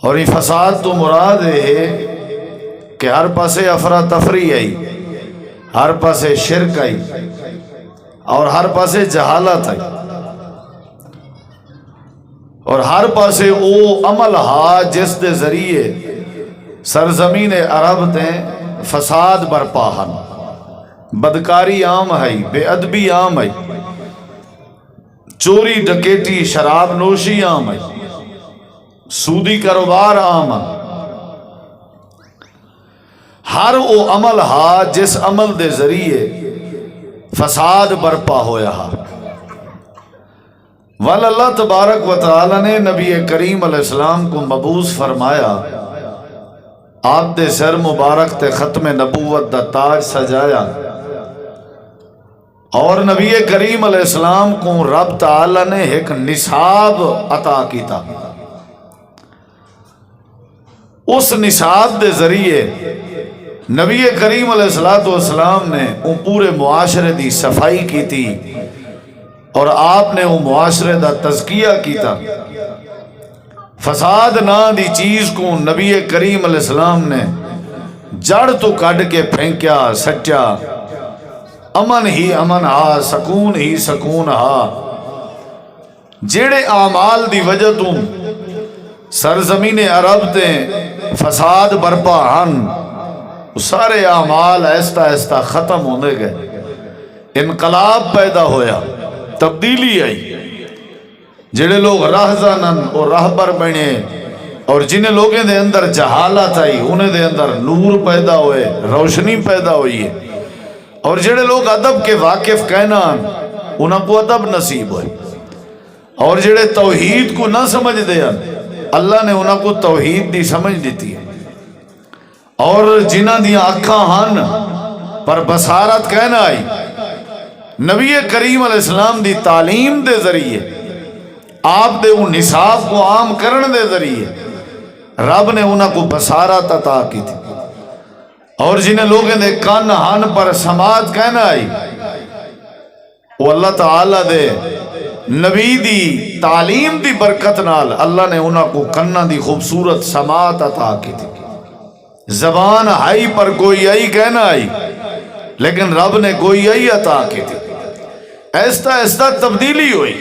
اور یہ فساد تو مراد ہے کہ ہر پاسے افراتفری آئی، ہر پاسے شرک آئی اور ہر پاسے جہالت آئی اور ہر پاسے او عمل ہا جس دے ذریعے سرزمین عرب تے فساد برپا ہن، بدکاری عام ہے، بے ادبی عام ہے، چوری ڈکیٹی شراب نوشی عام ہے، سودی کاروبار عام ہے۔ ہر او عمل ہا جس عمل دے ذریعے فساد برپا ہویا ہا۔ وال اللہ تبارک و تعالی نے نبی کریم علیہ السلام کو مبعوث فرمایا، آپ دے سر مبارک تے ختم نبوت دا تاج سجایا، اور نبی کریم علیہ السلام کو رب تعالی نے ایک نصاب عطا کیتا۔ اس نصاب دے ذریعے نبی کریم علیہ السلام نے ان پورے معاشرے دی صفائی کی تھی اور آپ نے وہ معاشرے دا تزکیہ کیتا۔ فساد نا دی چیز کو نبی کریم علیہ السلام نے جڑ تو کٹ کے پھینکیا، سچا امن ہی امن ہا، سکون ہی سکون ہا۔ جیڑے اعمال دی وجہ تو سرزمین عرب تے فساد برپا ہن، سارے اعمال ایستا ایستا ختم ہونے گئے، انقلاب پیدا ہویا، تبدیلی آئی۔ جڑے لوگ راہزانن اور راہبر بنے اور جنہیں لوگوں دے اندر جہالت آئی، انہیں دے اندر نور پیدا ہوئے، روشنی پیدا ہوئی ہے، اور جڑے لوگ ادب کے واقف کہنا انہاں کو ادب نصیب ہوئے، اور جڑے توحید کو نہ سمجھ دے اللہ نے انہاں کو توحید دی سمجھ دیتی ہے، اور جنہاں دی آنکھاں ہن پر بصارت کہنا آئی، نبی کریم علیہ السلام دی تعلیم دے ذریعے، آپ دے ان نصاب کو عام کرن دے ذریعے رب نے انہاں کو بصارت عطا کی تھی، اور جنہیں لوگوں دے کان ہن پر سماعت کہنا آئی، وہ اللہ تعالیٰ دے نبی دی تعلیم دی برکت نال اللہ نے انہاں کو کنہ دی خوبصورت سماعت عطا کی تھی۔ زبان ہائی پر کوئی آئی کہنا آئی، لیکن رب نے کوئی آئی عطا کی تھی۔ ایستا ایستا تبدیلی ہوئی،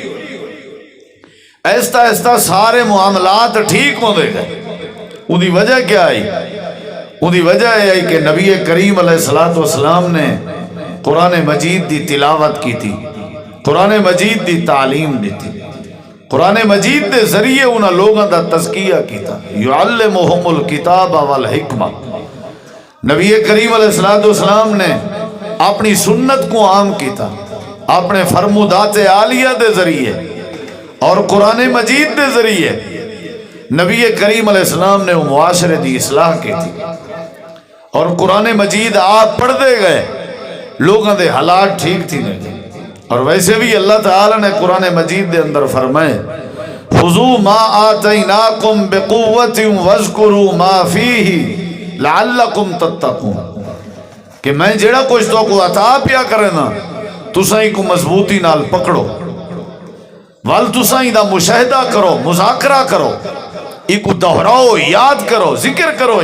ایستا ایستا سارے معاملات ٹھیک ہو دے گئے۔ ان دی وجہ کیا آئی؟ ان دی وجہ ہے کہ نبی کریم علیہ السلام نے قرآن مجید دی تلاوت کی تھی، قرآن مجید دی تعلیم دی تھی، قرآن مجید دے ذریعے انہاں لوگوں دا تزکیہ کیتا۔ یعلمہم الکتاب والحکمہ، نبی کریم علیہ السلام نے اپنی سنت کو عام کیتا، اپنے فرمودات عالیہ دے ذریعے اور قرآن مجید دے ذریعے نبی کریم علیہ السلام نے وہ معاشرے دی اصلاح کی تھی، اور قرآن مجید آپ پڑھ دے گئے، لوگوں دے حالات ٹھیک تھی گئے۔ اور ویسے بھی اللہ تعالیٰ نے قرآن مجید دے اندر فرمائے، خذوا ما آتیناکم بقوت واذکروا ما فیہ لعلکم تتقون، کہ میں جڑا کچھ تو کو عطا پیا کرے نا تسائی کو مضبوطی نال پکڑو، وال تسائی دا مشاہدہ کرو، مذاکرہ کرو، ایک دہراؤ، یاد کرو، ذکر کرو۔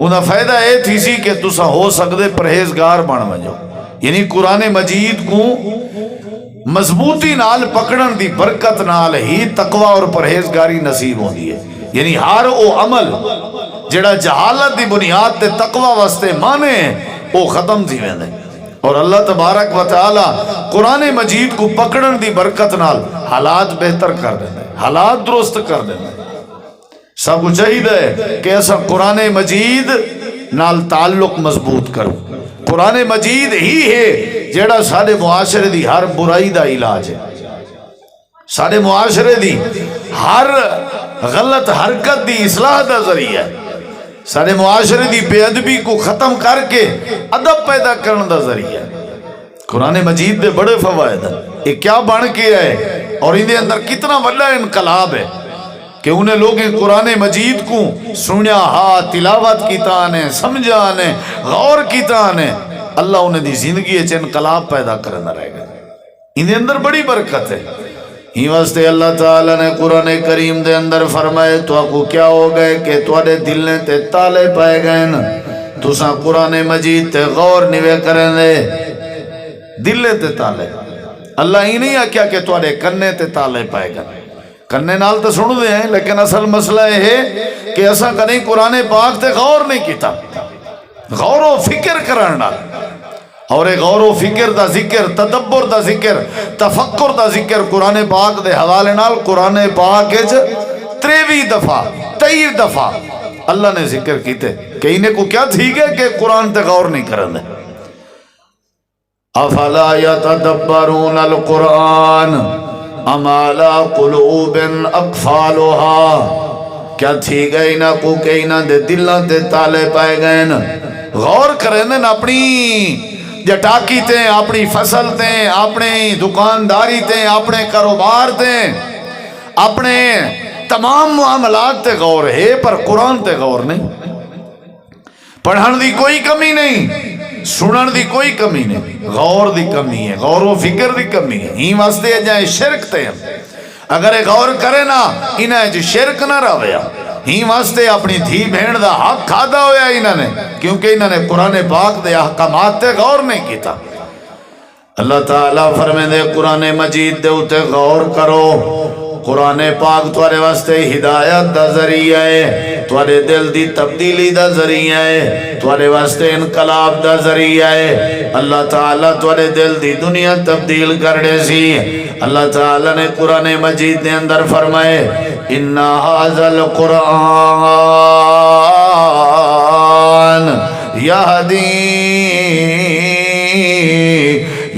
انہا فائدہ اے تھی سی کہ تسا ہو سکتے پرہیزگار بن وجو، یعنی قرآن مجید کو مضبوطی نال پکڑن دی برکت نال ہی تقوی اور پرہیزگاری نصیب ہوندی ہے۔ یعنی ہر او عمل جڑا جہالت دی بنیاد تے تقوی واسطے مانے او ختم تھی ویندے، اور اللہ تبارک و تعالی قرآن مجید کو پکڑن دی برکت نال حالات بہتر کر دیندے، حالات درست کر دیندے۔ سب کو چاہیے کہ ایسا قرآن مجید نال تعلق مضبوط کرو۔ قرآن مجید ہی ہے جیڑا سارے معاشرے دی ہر برائی دا علاج ہے، سارے معاشرے دی ہر غلط حرکت دی اصلاح دا ذریعہ ہے، سارے معاشرے دی بے ادبی کو ختم کر کے ادب پیدا کرنے دا ذریعہ ہے۔ قرآن مجید دے بڑے فوائد ہیں، یہ کیا بن کے ہے اور ان دے اندر کتنا بڑا انقلاب ہے کہ انہیں لوگیں قرآن مجید کو سنیا ہا، تلاوت کیتا نے، سمجھا نے، غور کیتا نے، اللہ انہیں دی زندگی انقلاب پیدا کرنا رہے گا۔ ان دے اندر بڑی برکت ہے، ہی واسطے اللہ تعالیٰ نے قرآن کریم دے اندر فرمائے تو آپ کو کیا ہو گئے کہ تواڈے دلیں تے تالے پائے گئے نا، تساں قرآن مجید تے غور نہیں کریں دے، دلے تے تالے۔ اللہ ہی نہیں آکھیا کہ تواڈے کنے تے تالے پائے گئے، کنے نال تو سن دے ہیں، لیکن اصل مسئلہ یہ ہے کہ اساں کدیں قرآن پاک تے غور نہیں کیتا، غور و فکر کرنا، اور غور و فکر دا ذکر، تدبر دا ذکر، تفکر دا ذکر قرآن پاک دے حوالے نال قرآن پاک وچ 23 دفعہ 23 دفعہ اللہ نے ذکر کیتے کہ انہیں کو کیا ٹھیک ہے کہ قرآن تے غور نہیں کرنے۔ افلا یتدبرون القرآن ام علی قلوب اقفالها، کیا ٹھیک ہے انہاں کو کہ انہاں دے دلاں تے تالے پائے گئے نا، غور کرنے اپنی جٹاکی تے، اپنی فصل تے، اپنے دکانداری تے، اپنے کاروبار تے، اپنے تمام معاملات تے غور ہے، پر قرآن تے غور نہیں۔ پڑھن دی کوئی کمی نہیں، سنن دی کوئی کمی نہیں، غور دی کمی ہے، غور و فکر دی کمی ہے۔ ہی واسطے جائے شرک تے اگر غور کرے نا انہیں جو شرک نہ رویا، ہی واسطے اپنی دھی بہن دا حق کھادا ہویا انہوں نے، کیونکہ انہوں نے قرآن پاک دے احکامات تے غور نہیں کیتا۔ اللہ تعالیٰ فرمائے دے قرآن مجید دے اتے غور کرو، قرآن پاک تمہارے واسطے ہدایت دا ذریعہ ہے، تمہارے دل دی تبدیلی دا ذریعہ ہے، تمہارے واسطے انقلاب دا ذریعہ ہے۔ اللہ تعالیٰ تمہارے دل دی دنیا تبدیل کر دے سی۔ اللہ تعالیٰ نے قرآن مجید دے اندر فرمائے اِنَّا هَذَا الْقُرْآنَ يَهْدِي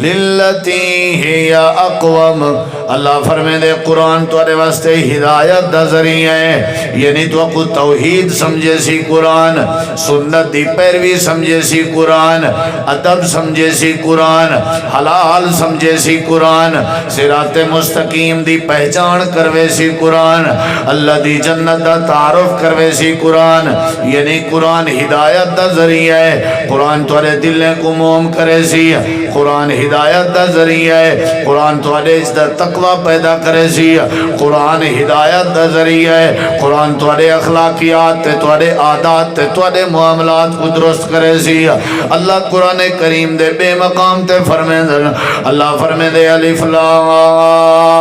لِلَّتِي هِيَ أَقْوَمُ، اللہ فرمائے دے قرآن تمہارے واسطے ہدایت دا ذریعہ ہے، یعنی تو کو توحید سمجھے سی قرآن، سنت دی پیروی سمجھے سی قرآن، ادب سمجھے سی قرآن، حلال سمجھے سی قرآن، صراط مستقیم دی پہچان کروے سی قرآن، اللہ دی جنت دا تعارف کروے سی قرآن، یعنی قرآن ہدایت دا ذریعہ ہے، قرآن تمہارے دلیں کو موم کرے سی، قرآن ہدایت دا ذریعہ ہے، قرآن تمہارے تقوی پیدا کرے سی، قرآن ہدایت دا ذریعہ ہے، قرآن تمہارے اخلاقیات تے، تمہارے عادات تے، تمہارے معاملات کو درست کرے سی۔ اللہ قرآن کریم دے بے مقام تے فرمائے دے، اللہ فرمائے دے الف لام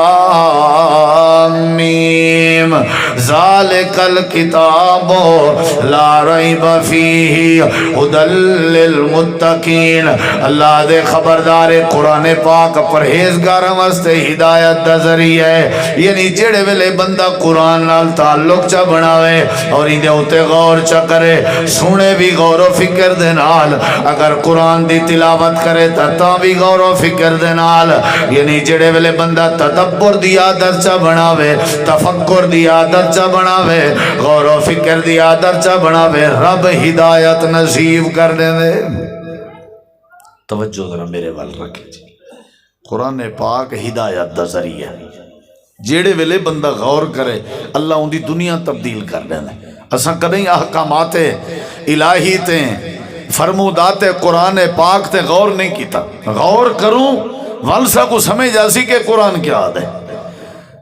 میم ذالک الکتاب لا ریب فیہ ھدی للمتقین، اللہ دے خبردار قرآن پاک پرہیزگاراں واسطے ہدایت دا ذریعہ ہے، یعنی جڑے ویلے بندہ قرآن نال تعلق چا بناوے اور ان دے اوتے غور چا کرے، سنے بھی غور و فکر دے نال، اگر قرآن دی تلاوت کرے تا بھی غور و فکر دے نال، یعنی جڑے ویلے بندہ تدبر دی عادت چا بناوے، تفکر دی عادت چا بناوے، غور و فکر دی عادت چا بناوے، رب ہدایت نصیب کر دے دے۔ توجہ ذرا میرے وال رکھے جی، قرآن پاک ہدایت دا ذریعہ، جیڑے ویلے بندہ غور کرے اللہ ان دی دنیا تبدیل کر دینا۔ اساں کدیں احکامات الہی تے فرمودات قرآن پاک تے غور نہیں کیتا، غور کروں والسا کو سمجھ آسی کہ قرآن کیا آدھے۔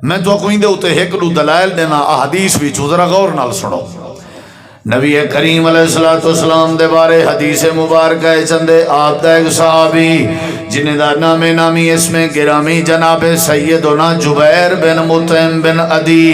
میں تو کوئی دے ہوتے ایک دو دلائل دینا احادیث بھی ذرا غور نال سنو۔ نبی کریم علیہ السلام دے بارے حدیث مبارک ہے چندے، آپ دا ایک صحابی جنہیں دا نام نامی اس میں گرامی جناب سیدنا جبیر بن مطعم بن عدی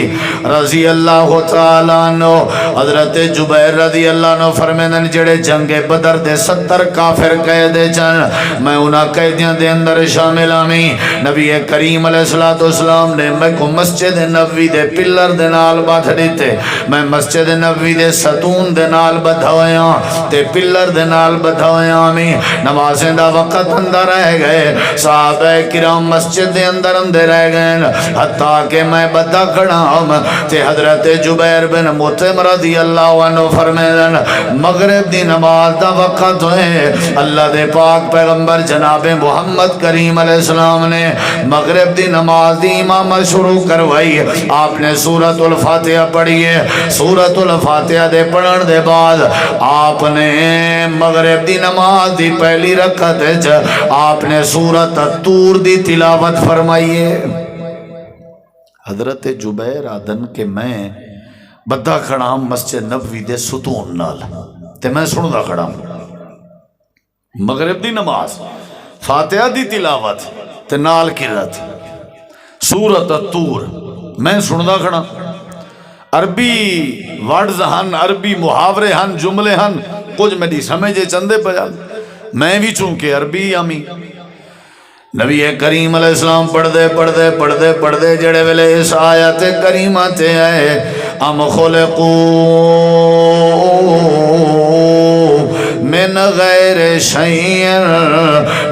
رضی اللہ تعالیٰ عنہ، حضرت جبیر رضی اللہ عنہ فرمیدن جڑے جنگ بدر دے 70 کافر قیدے چن، میں انہاں قیدیاں دے اندر شامل آمی۔ نبی کریم علیہ السلام نے میں کو مسجد نبوی دے پلر دے نال بات دیتے، میں مسجد نبوی دے ستون دے نال بدھویاں تے پلر دے نال بدھویاں میں نمازیں دا وقت اندر رہ گئے، صحابہ کرام مسجد دے اندر رہ گئے، حتیٰ کہ میں بدھا کھڑا ہوں تے حضرت جبیر بن مطعم رضی اللہ عنہ فرمیدن مغرب دی نماز دا وقت ہوئے، اللہ دے پاک پیغمبر جناب محمد کریم علیہ السلام نے مغرب دی نماز دی امامت شروع کروائی، آپ نے سورۃ الفاتحہ پڑھی ہے، سورۃ الفاتحہ دے پڑھن دے بعد آپ نے مغرب دی نماز دی پہلی رکعت وچ آپ نے سورۃ الطور دی تلاوت فرمائی ہے۔ حضرت جبیر آدن کہ میں بدھا کھڑا ہوں مسجد نبوی دے ستون نال تے میں سندا کھڑا ہوں مغرب دی نماز فاتحہ دی تلاوت تے نال قرات سورۃ الطور میں سندا کھڑا عربی ورڈز ہن عربی محاورے ہن جملے ہن کچھ میری سمجھے چندے پیا میں بھی چونکہ عربی آمی نبی کریم علیہ السلام پڑھ دے جڑے ویلے اس آیت کریمہ تے آئے ام خلقو من غیر شیئن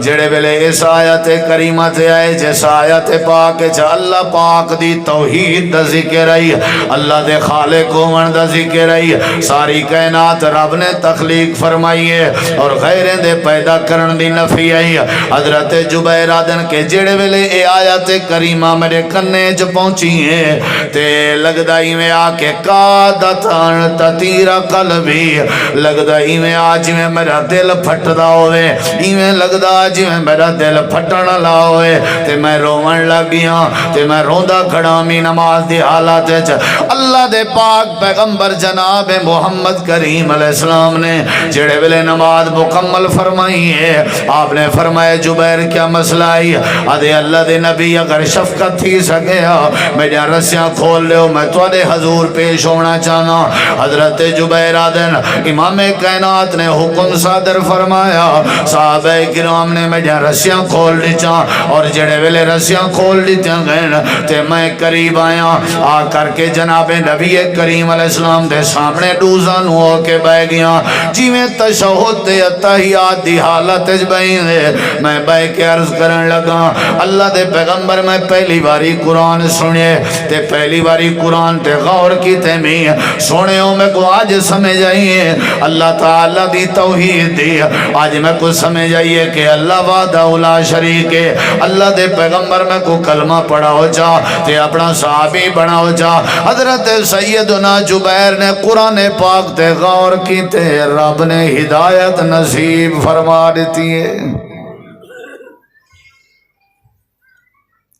جڑے ویلے اس آیت کریمہ تے آئے جس آیت پاک چا اللہ پاک دی توحید دا ذکر آئی اللہ دے خالق ہومن دا ذکر آئی ساری کائنات رب نے تخلیق فرمائی ہے اور غیریں دے پیدا کرن دی نفی آئی حضرت جبیر آدن کے جڑے ویلے اے آیت کریمہ میرے کنے جو پہنچی ہیں تے لگدائی میں آکے قادتان تطیر قلبی لگدائی میں آج میں میرا دل پھٹدا ہوئے ایویں لگدا جی میں میرا دل پھٹن لا ہوئے تے میں روون لگ گیا تے میں روندا کھڑا می نماز دی حالت وچ اللہ دے پاک پیغمبر جناب محمد کریم علیہ السلام نے جڑے ویلے نماز مکمل فرمائی ہے آپ نے فرمایا جبیر کیا مسئلہ آئی آدھے اللہ دے نبی اگر شفقت تھی سکیا میری رسیاں کھول لیو میں تواڈے حضور پیش ہونا چاہنا حضرت جبیر آدن امام کائنات نے حکم صادر فرمایا صحابہ کرام نے میری رسیاں کھول لیچاں اور جڑے ویلے رسیاں کھول لیچاں گئن تے میں قریب آیا آ کر کے جناب نبی کریم علیہ السلام دے سامنے ڈوزان ہو کے بہ گیا جی میں تشہد تے اتحیات دی حالت بین ہے میں بہ کے عرض کرن لگا اللہ دے پیغمبر میں پہلی باری قرآن سنے تے پہلی باری قرآن تے غور کی تے میں سونے ہوں میں کو آج سمجھ آئیے اللہ تعالیٰ دی توحید دی آج میں کو سمجھ آئیے کہ اللہ وحدہ لا شریک ہے اللہ دے پیغمبر میں کو کلمہ پڑھا ہو جا تے اپنا صحابی بنا ہو جا حضرت سیدنا جبیر نے قرآن پاک تے غور کی تے رب نے ہدایت نصیب فرما دیتی ہے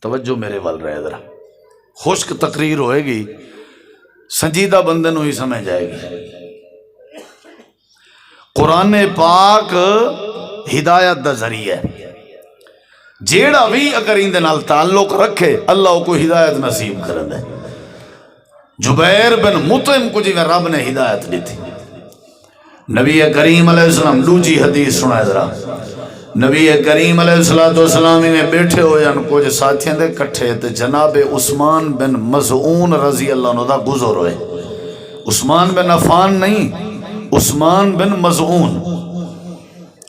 توجہ میرے وال رہے ذرا خشک تقریر ہوئے گی سنجیدہ بندن ہوئی سمجھ جائے گی قرآن پاک ہدایت دا ذریعہ ہے جیڑا بھی اگر اندے نال تعلق رکھے اللہ کو ہدایت نصیب کرن ہے جبیر بن مطعم کو جی میں رب نے ہدایت لی تھی نبی کریم علیہ السلام دوجی حدیث سنائے ذرا نبی کریم علیہ السلام میں بیٹھے ہوئے ان کو جو ساتھیاں دے کٹھے تے جناب عثمان بن مظعون رضی اللہ عنہ دا گزر ہوئے عثمان بن عفان نہیں عثمان بن مظعون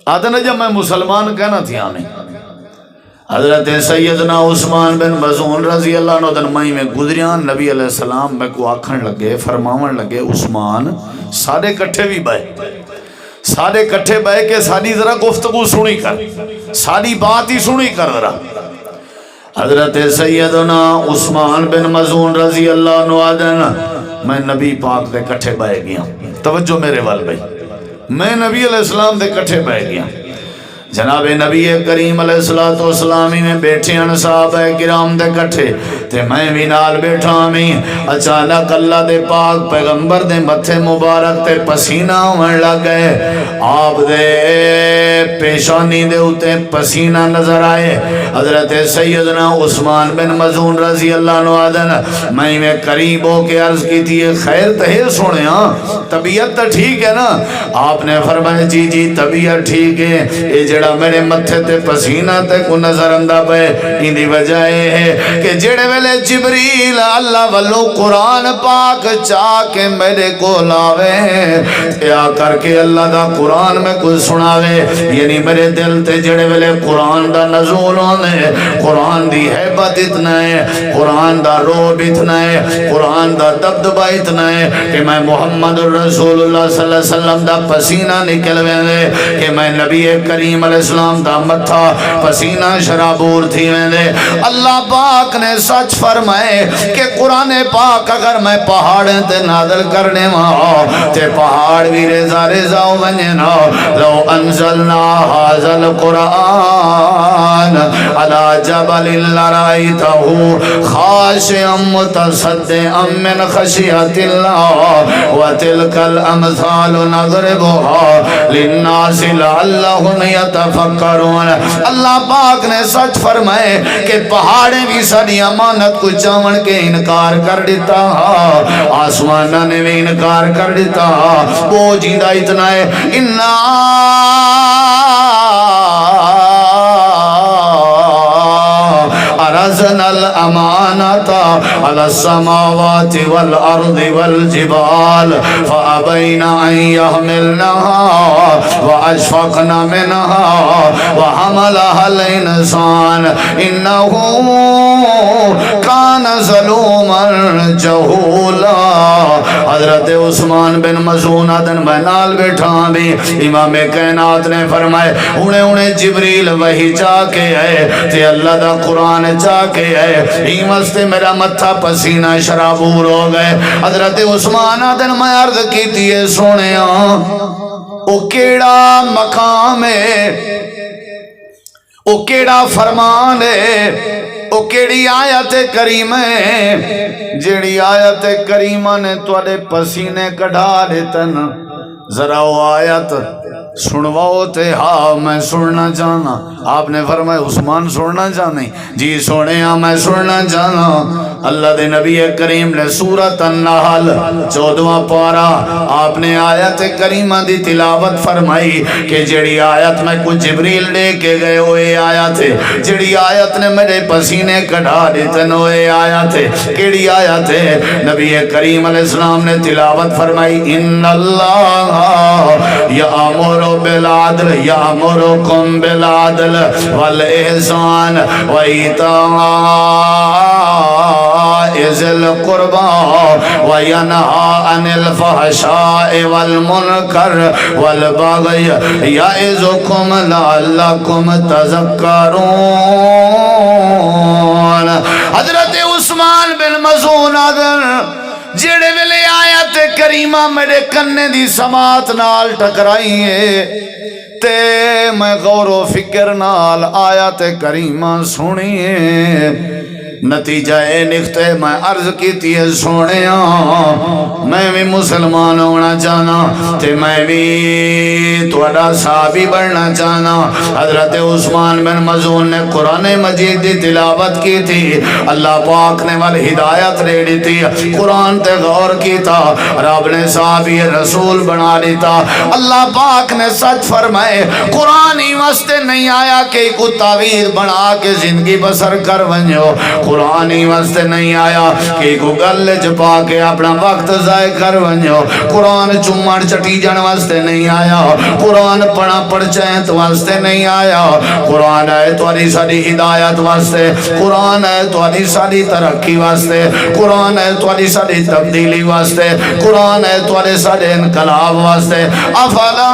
آدھنا جب میں مسلمان کہنا تھی آنے حضرت سیدنا عثمان بن مظعون رضی اللہ عنہ دن مائی میں گزریان نبی علیہ السلام میں کو آکھن لگے فرماون لگے عثمان سارے کٹھے بھی بائے سارے کٹھے بہ کے ساری ذرا گفتگو سنی کر ساری بات ہی سنی کر ذرا حضرت سیدنا عثمان بن مظعون رضی اللہ عنہ آدن میں نبی پاک دے کٹھے بہ گیا توجہ میرے وال بھائی میں نبی علیہ السلام دے کٹھے بہ گیا جناب نبی کریم علیہ السلام میں بیٹھے ہیں صحابہ کرام دے کٹھے تے میں بھی نال بیٹھا میں اچانک اللہ دے پاک پیغمبر دے متھے مبارک تے پسینہ ہونے لگ گئے آپ دے پیشانی دے ہوتے پسینہ نظر آئے حضرت سیدنا عثمان بن مظعون رضی اللہ عنہ آدن میں قریب ہو کے عرض کی تھی خیر تہے سونے ہاں طبیعت تا ٹھیک ہے نا آپ نے فرمایا جی جی طبیعت ٹھیک ہے یہ جڑا میرے متھے تے پسینہ تے کو نظر اندہ پہ اندھی وجہ ہے کہ جڑے ویلے جبریل اللہ والو قرآن پاک چاہ کے میرے کو لاوے یا کر کے اللہ دا قرآن میں کچھ سناوے یعنی میرے دل تے جڑے ویلے قرآن دا نزول ہونے قرآن دی حیبت اتنا ہے قرآن دا روب اتنا ہے قرآن دا دبدبہ اتنا ہے کہ میں محمد الرسول اللہ صلی اللہ علیہ وسلم دا پسینہ نکل وے کہ میں نبی کریم علیہ السلام دا متھا پسینہ شرابور تھی ویندے اللہ پاک نے سچ فرمائے کہ قرآن پاک اگر میں پہاڑ تے نازل کرنے تے پہاڑ بھی رضا رضا ونجنا لو انزلنا هذا القرآن على جبل لرأيته خاشعا متصدعا من خشية الله وتلك الأمثال نضربها للناس لعلهم يتفكرون اللہ پاک نے سچ فرمائے کہ پہاڑیں بھی ساری امانت کو چاون کے انکار کر دیتا آسمانہ نے بھی انکار کر دیتا وہ جیندہ اتنا ہے أرزنا الأمانة على السماوات والأرض والجبال فأبين أن يحملنها وأشفقن منها وحملها الإنسان إنه كان ظلوما جهولا حضرت عثمان بن مظعون دن بنال بیٹھا بھی امام کائنات نے فرمائے انہیں جبریل وحی چاہ کے آئے تے اللہ دا قرآن چاہ کے آئے ایمستے میرا متھا پسینہ شرابور ہو گئے حضرت عثمان دن میں عرض کی تیئے سونے او کیڑا مقام ہے او کیڑا فرمان ہے او کیڑی آیت کریمہ ہے جیڑی آیت کریمہ نے توڑے پسینے کڑھا دیتن ذرا وہ آیت سنواؤ تے ہاں میں سننا چاہنا آپ نے فرمایا عثمان سننا چاہنے جی سونے ہاں میں سننا چاہنا اللہ دے نبی کریم نے سورۃ النحل 14واں پارہ آپ نے آیت کریمہ دی تلاوت فرمائی کہ جڑی آیت میں کچھ جبریل دے کے گئے ہوئے آیت ہے جڑی آیت نے میرے پسینے کڑھا دیتن ہوئے آیت ہے کیڑی آیت ہے نبی کریم علیہ السلام نے تلاوت فرمائی ان اللہ یامر بالعدل یامرکم بالعدل والإحسان وإيتاء ذي القربى وينهى عن الفحشاء والمنكر والبغي يعظكم لعلكم تذكرون حضرت عثمان بن مظعون جڑے ویلے آیت کریمہ میرے کنے دی سماعت نال ٹکرائی ہے تے میں غور و فکر نال آیت کریمہ سنی ہے نتیجہ اے نکتے میں عرض کی تھی سونے میں بھی مسلمان ہونا چاہنا تے میں بھی توڑا صحابی بڑھنا چاہنا حضرت عثمان بن مظعون نے قرآن مجید دی تلاوت کی تھی اللہ پاک نے والی ہدایت لے لی تھی قرآن تے غور کی تھا رب نے صحابی رسول بنا لی تھا اللہ پاک نے سچ فرمائے قرآن ہی واسطے نہیں آیا کہ کو تعویذ بنا کے زندگی بسر کر ونجو قرآن ہی واسطے نہیں آیا کہ کو گل چپا کے اپنا وقت ضائع کر ونجو قرآن چمڑ چٹی جن واسطے نہیں آیا قرآن پڑھا پڑچینت واسطے نہیں آیا قرآن ہے توالی ساری ہدایت واسطے قرآن ہے توالی ساری ترقی واسطے قرآن ہے توالی ساری تبدیلی واسطے قرآن ہے توالی ساری انقلاب واسطے افلا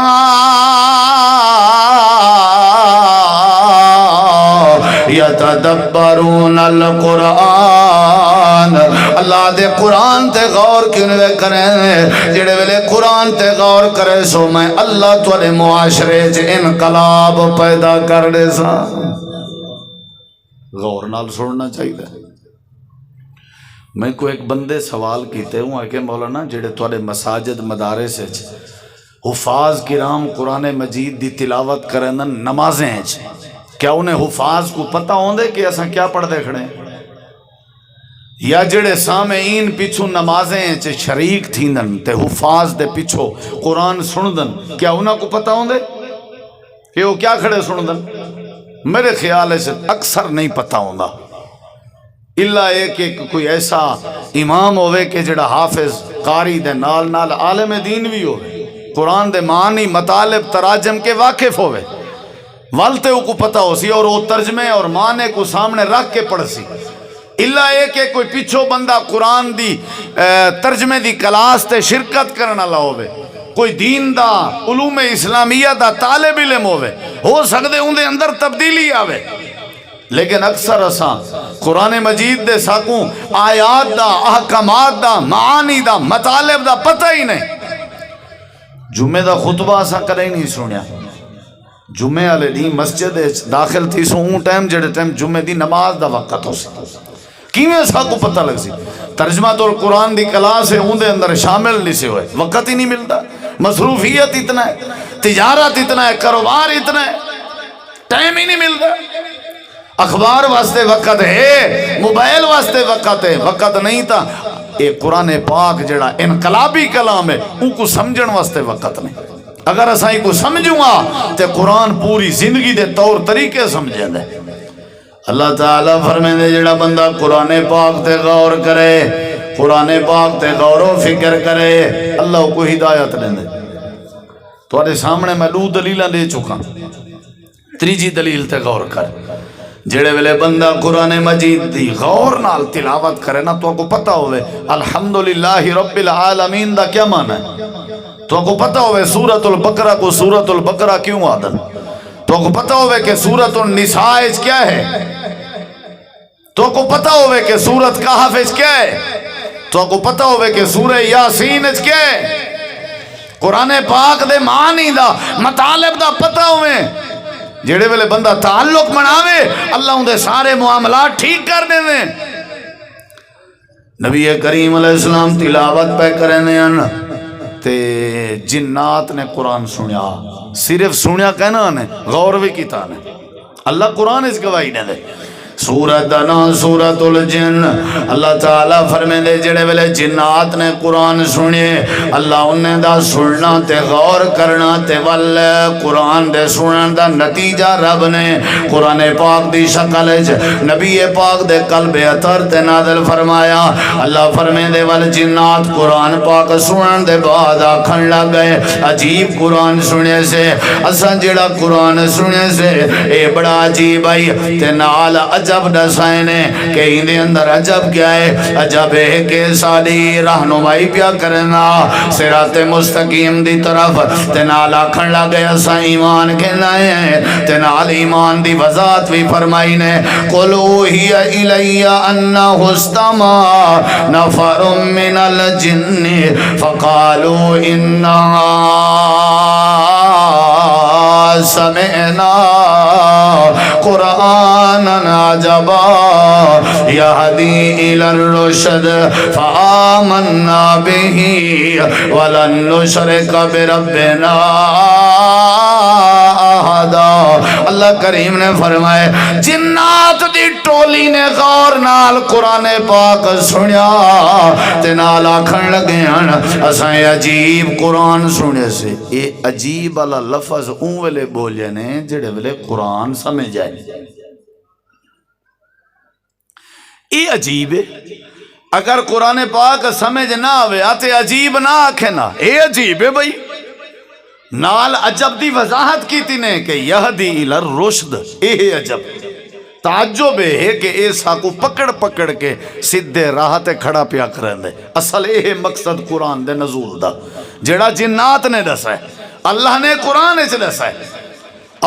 یتدبرون القرآن اللہ دے قرآن تے غور کیوں کریں جڑے ویلے قرآن تے غور کرے سو میں اللہ تولے معاشرے چ انقلاب پیدا کر دے سا غور نال سننا چاہیے میں کو ایک بندے سوال کیتے ہوں کہ مولانا جڑے تولے مساجد مدارس حفاظ کرام قرآن مجید دی تلاوت کریں نمازیں کیا انہیں حفاظ کو پتہ ہوندے کہ ایسا کیا پڑھ دے کھڑے یا جڑے سامعین پیچھو نمازیں شریک تھیندن تے حفاظ دے پیچھو قرآن سندن کیا انہاں کو پتہ ہوندے کہ وہ کیا کھڑے سندن میرے خیال سے اکثر نہیں پتہ ہوندا اللہ ایک کہ کوئی ایسا امام ہوئے کہ جڑا حافظ قاری دے نال نال عالم دین بھی ہوئے قرآن دے معنی مطالب تراجم کے واقف ہوئے والتے کو پتہ ہو سی اور وہ ترجمے اور معنی کو سامنے رکھ کے پڑھ سی اللہ ایک کہ کوئی پیچھو بندہ قرآن دی ترجمے دی کلاس تے شرکت کرنا لا ہوئے کوئی دین دا علوم اسلامیہ دا طالب علم ہوئے، ہو سکتے ان دے اندر تبدیلی آوے، لیکن اکثر اساں قرآن مجید دے ساکوں آیات دا، احکامات دا، معانی دا، مطالب دا پتہ ہی نہیں۔ جمعہ دا خطبہ اساں کرے ہی نہیں سنیا، جمعہ والے دن مسجد داخل تھی سو اون ٹائم جڑے ٹائم جمعہ دی نماز دا وقت ہو سی، کیویں ساکو پتہ لگ سی؟ ترجمہ تو قرآن دی کلاس ہے اون دے اندر شامل نہیں سے ہوئے، وقت ہی نہیں ملتا، مصروفیت اتنا ہے، تجارت اتنا ہے، کاروبار اتنا ہے، ٹائم ہی نہیں ملتا۔ اخبار واسطے وقت ہے، موبائل واسطے وقت ہے، وقت نہیں تھا اے قرآن پاک جڑا انقلابی کلام ہے ان کو سمجھن واسطے وقت نہیں۔ اگر اسائی کو سمجھوں گا تے قرآن پوری زندگی دے طور طریقے سمجھیں دے۔ اللہ تعالیٰ فرمائے دے جڑا بندہ قرآن پاک تے غور کرے، قرآن پاک تے غور و فکر کرے، اللہ کو ہدایت دے دے۔ تواڈے سامنے میں دو دلیلاں دے چکا، تیجی دلیل تے غور کر۔ جڑے ویلے بندہ قرآن مجید دی غور نال تلاوت کرے نا، تو کو پتہ ہوئے الحمدللہ رب العالمین دا کیا معنی ہے، تو کو پتہ ہوئے سورۃ البقرہ کو سورۃ البقرہ کیوں آدن، تو کو پتہ ہوئے کہ سورۃ النساء کیا ہے، تو کو پتہ ہوئے کہ سورۃ کہف کیا ہے، تو کو پتہ ہوئے کہ سورہ یاسین کیا ہے۔ قرآن پاک دے معنی دا، مطالب دا پتہ ہوئے، جڑے ویلے بندہ تعلق مناوے اللہ ان دے سارے معاملات ٹھیک کر دیں دیں۔ نبی کریم علیہ السلام تلاوت پہ کرنے ہیں تے جنات نے قرآن سنیا، صرف سنیا کہنا نے، غور بھی کیتا نے، اللہ قرآن اس گواہی نے دے۔ سورت نا سورت الجن، اللہ تعالیٰ فرمائے دے جڑے ویلے جنات نے قرآن سنے، اللہ انہیں دا سننا تے غور کرنا تے والے قرآن دے سنن دا نتیجہ رب نے قرآن پاک دی شکل نبی پاک دے قلب اطہر تے نازل فرمایا۔ اللہ فرمائے دے والے جنات قرآن پاک سنن دے بعد آکھن لگ گئے عجیب قرآن سنے سے، اساں جڑا قرآن سنے سے اے بڑا عجیب آئی تے نال عجب دسائنے کہ اندے اندر عجب کیا ہے، عجب ہے کہ ساری رہنمائی پیا کرنا صراط مستقیم دی طرف، تنال آکھن لگے اسا ایمان کہنا ہے، تنال ایمان دی وضاحت بھی فرمائی نے، قُلْ أُوحِيَ إِلَيَّ أَنَّهُ اسْتَمَعَ نَفَرٌ مِّنَ الْجِنِّ فَقَالُوا إِنَّا سَمِعْنَا قُرْآنًا عَجَبًا يَهْدِي إِلَى الرُّشْدِ فَآمَنَّا بِهِ وَلَن نُّشْرِكَ بِرَبِّنَا أَحَدًا۔ اللہ کریم نے فرمائے جنات دی ٹولی نے غور نال قرآن پاک سنیا تے نال آکھن لگے ہیں اساں عجیب قرآن سنے سے۔ اے عجیب والا لفظ اون ویلے بولے نے جڑے ویلے قرآن سمجھ جائے، اے عجیب ہے۔ اگر قرآن پاک سمجھ نہ آوے آتے عجیب نہ آکھے نا، اے عجیب ہے بھائی، نال عجب دی وضاحت کی تینے کہ یہدی الی الرشد، اے عجب تعجب ہے کہ اے ساکو پکڑ پکڑ کے سدھے راہ تے کھڑا پیا کرن دے۔ اصل اے مقصد قرآن دے نزول دا جڑا جنات نے دسا ہے، اللہ نے قرآن اچ دسا ہے،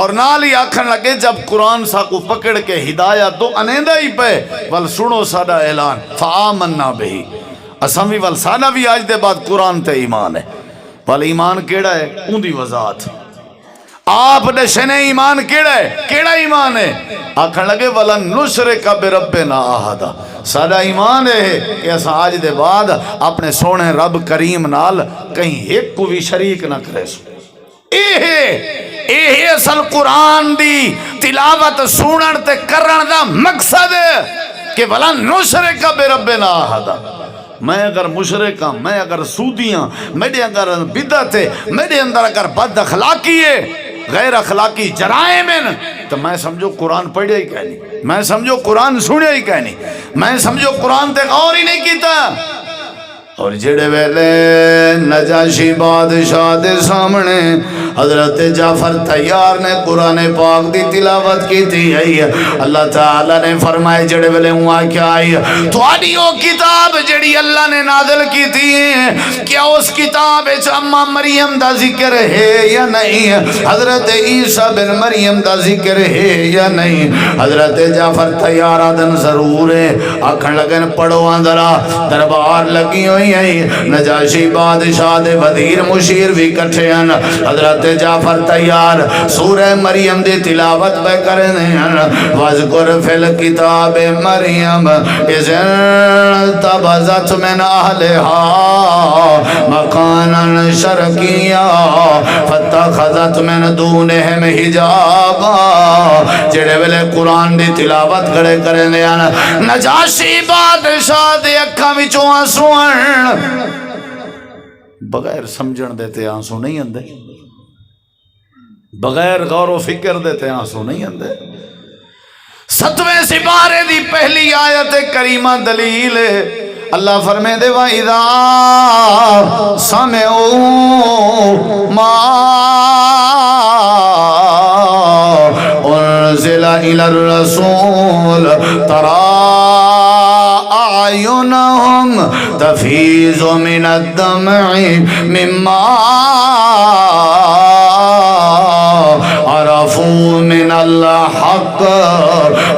اور نال ہی آکھن لگے جب قرآن ساکو پکڑ کے ہدایت تو انیندہ ہی پہ ول سنو ساڈا اعلان فآمنا بہی، اساں بھی ول ساڈا بھی آج دے بعد قرآن تے ایمان ہے۔ ول ایمان کیڑا ہے اون دی وضاحت، آپ دشنے ایمان کیڑا ہے، کیڑا ایمان ہے، آکھن لگے ولن نشرک بربنا احدا، ساڈا ایمان ہے کہ اساں آج دے بعد اپنے سونے رب کریم نال کہیں ایک کو بھی شریک نہ کرے سو۔ اے اصل قرآن دی تلاوت سنن تے کرن دا مقصد ہے کہ ولن نشرک بربنا احدا۔ میں اگر مشرک ہاں، میں اگر سودی ہاں، میرے اگر بدعت ہے، میرے اندر اگر بد اخلاقی ہے، غیر اخلاقی جرائم ہیں، تو میں سمجھو قرآن پڑھیا ہی کہنی، میں سمجھو قرآن سنیا ہی کہنی، میں سمجھو قرآن تے غور ہی نہیں کیتا۔ اور جڑے ویلے نجاشی بادشاہ دے سامنے حضرت جعفر تیار نے قرآن پاک دی تلاوت کی تھی اللہ تعالیٰ نے فرمائے جڑے ویلے ہوا کیا آئی تو آڈی وہ کتاب جڑی اللہ نے نازل کی تھی کیا اس کتاب اما مریم دا ذکر ہے یا نہیں حضرت عیسیٰ بن مریم دا ذکر ہے یا نہیں حضرت جعفر تیار آدن ضرور ہے آکھن لگن پڑھو اندرا دربار لگی ہوئی نجاشی بادشاہ دے وزیر مشیر بھی کٹھے ہیں حضرت جعفر تیار سورہ مریم دی تلاوت پہ کرنے ہیں وَذْكُرْ فِي الْكِتَابِ مَرْيَمَ إِذِ انْتَبَذَتْ مِنْ أَهْلِهَا مَكَانًا شَرْقِيًّا فَاتَّخَذَتْ مِنْ دُونِهِمْ حِجَابًا جڑے ویلے قرآن دی تلاوت کھڑے کرنے ہیں نجاشی بادشاہ دے اکھاں وچوں آنسو بغیر سمجھن دیتے آنسو نہیں اندے بغیر غور و فکر دیتے آنسو نہیں اندے 7ویں سپارے دی پہلی آیت کریمہ دلیل اللہ فرمے دے وَإِذَا سَمِعُوا مَا أُنزِلَ إِلَى الرَّسُولِ تَرَىٰ أعينهم تفيض من الدمع مما عرفوا من الحق